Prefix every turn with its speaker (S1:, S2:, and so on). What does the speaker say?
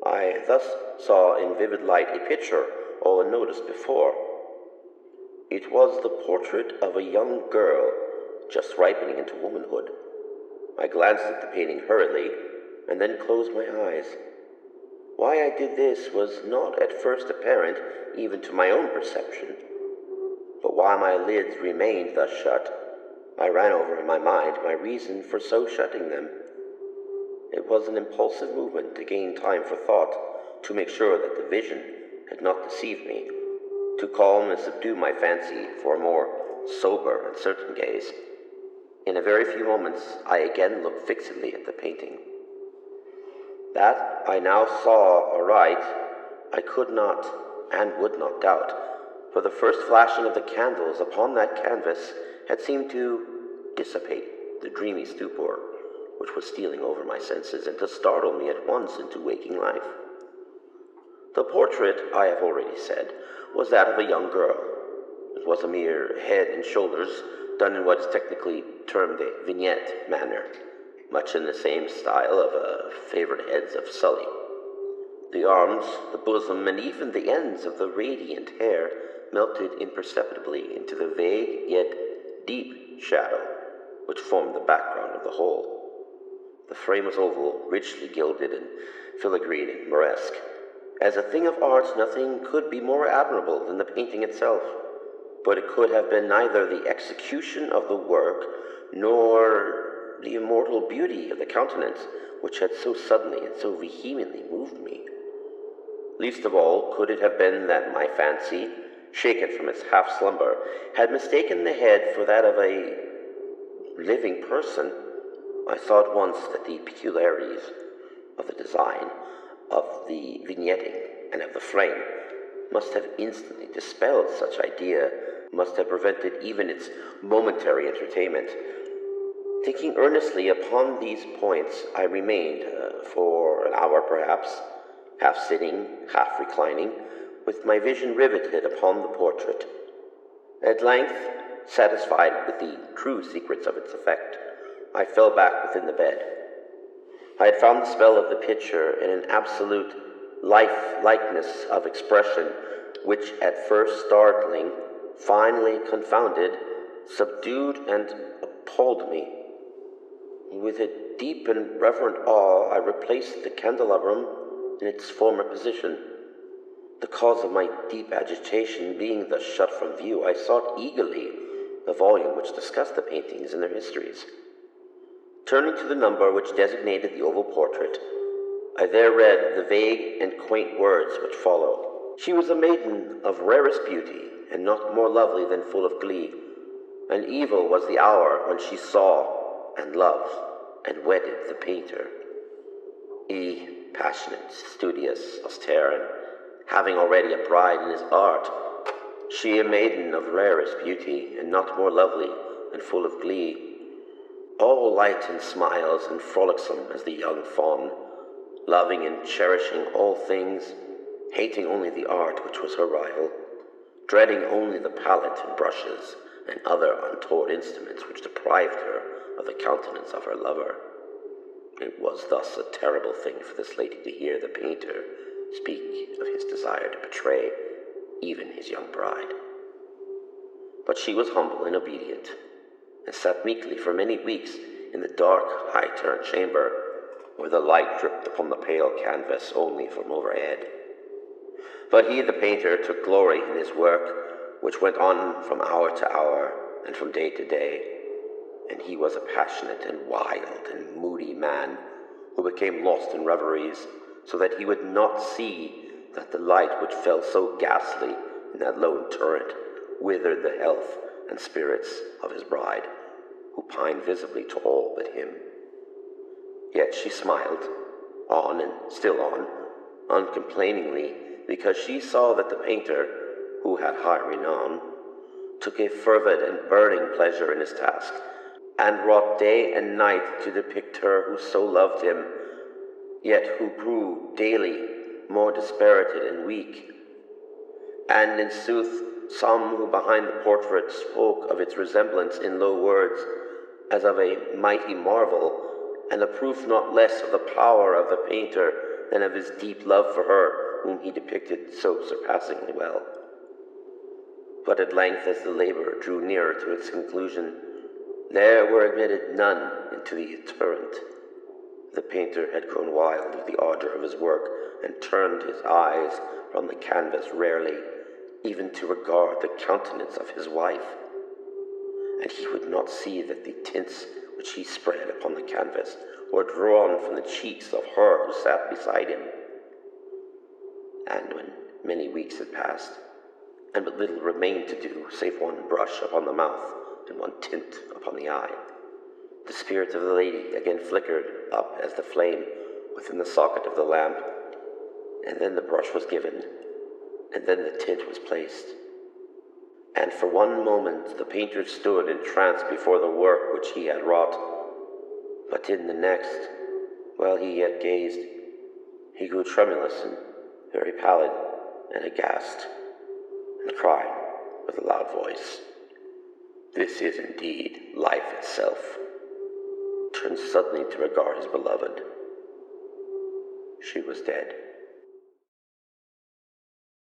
S1: I thus saw in vivid light a picture all unnoticed before. It was the portrait of a young girl just ripening into womanhood. I glanced at the painting hurriedly and then closed my eyes. Why I did this was not at first apparent even to my own perception, but while my lids remained thus shut, I ran over in my mind my reason for so shutting them. It was an impulsive movement to gain time for thought, to make sure that the vision had not deceived me, to calm and subdue my fancy for a more sober and certain gaze. In a very few moments I again looked fixedly at the painting. That I now saw aright, I could not and would not doubt, for the first flashing of the candles upon that canvas had seemed to dissipate the dreamy stupor which was stealing over my senses and to startle me at once into waking life. The portrait, I have already said, was that of a young girl. It was a mere head and shoulders done in what is technically termed a vignette manner, much in the same style of favorite heads of Sully. The arms, the bosom, and even the ends of the radiant hair melted imperceptibly into the vague yet deep shadow which formed the background of the whole. The frame was oval, richly gilded and filigreed and moresque. As a thing of art, nothing could be more admirable than the painting itself, but it could have been neither the execution of the work nor the immortal beauty of the countenance which had so suddenly and so vehemently moved me. Least of all could it have been that my fancy, shaken from its half-slumber, had mistaken the head for that of a living person. I saw at once that the peculiarities of the design, of the vignetting, and of the frame must have instantly dispelled such idea, must have prevented even its momentary entertainment. Thinking earnestly upon these points, I remained for an hour perhaps, half sitting, half reclining, with my vision riveted upon the portrait. At length, satisfied with the true secrets of its effect, I fell back within the bed. I had found the spell of the picture in an absolute life-likeness of expression which, at first startling, finally confounded, subdued, and appalled me. With a deep and reverent awe, I replaced the candelabrum in its former position. The cause of my deep agitation being thus shut from view, I sought eagerly the volume which discussed the paintings and their histories. Turning to the number which designated the oval portrait, I there read the vague and quaint words which follow. She was a maiden of rarest beauty, and not more lovely than full of glee. And evil was the hour when she saw, and loved, and wedded the painter. He, passionate, studious, austere, and having already a bride in his art, she a maiden of rarest beauty, and not more lovely and full of glee, all light and smiles and frolicsome as the young fawn, loving and cherishing all things, hating only the art which was her rival, dreading only the palette and brushes and other untoward instruments which deprived her of the countenance of her lover. It was thus a terrible thing for this lady to hear the painter speak of his desire to betray even his young bride. But she was humble and obedient, and sat meekly for many weeks in the dark, high-turned chamber, where the light dripped upon the pale canvas only from overhead. But he, the painter, took glory in his work, which went on from hour to hour and from day to day, and he was a passionate and wild and moody man who became lost in reveries, so that he would not see that the light which fell so ghastly in that lone turret withered the health and spirits of his bride, who pined visibly to all but him. Yet she smiled, on and still on, uncomplainingly, because she saw that the painter, who had high renown, took a fervid and burning pleasure in his task, and wrought day and night to depict her who so loved him, yet who grew daily more dispirited and weak. And in sooth, some who behind the portrait spoke of its resemblance in low words, as of a mighty marvel, and a proof not less of the power of the painter than of his deep love for her whom he depicted so surpassingly well. But at length, as the labor drew nearer to its conclusion, there were admitted none into the interment. The painter had grown wild with the ardor of his work, and turned his eyes from the canvas rarely, even to regard the countenance of his wife. And he would not see that the tints which he spread upon the canvas were drawn from the cheeks of her who sat beside him. And when many weeks had passed, and but little remained to do save one brush upon the mouth and one tint upon the eye, the spirit of the lady again flickered up as the flame within the socket of the lamp, and then the brush was given, and then the tint was placed. And for one moment the painter stood entranced before the work which he had wrought, but in the next, while he yet gazed, he grew tremulous and very pallid and aghast, and cried with a loud voice, "This is indeed life itself," turned suddenly to regard his beloved. She was dead.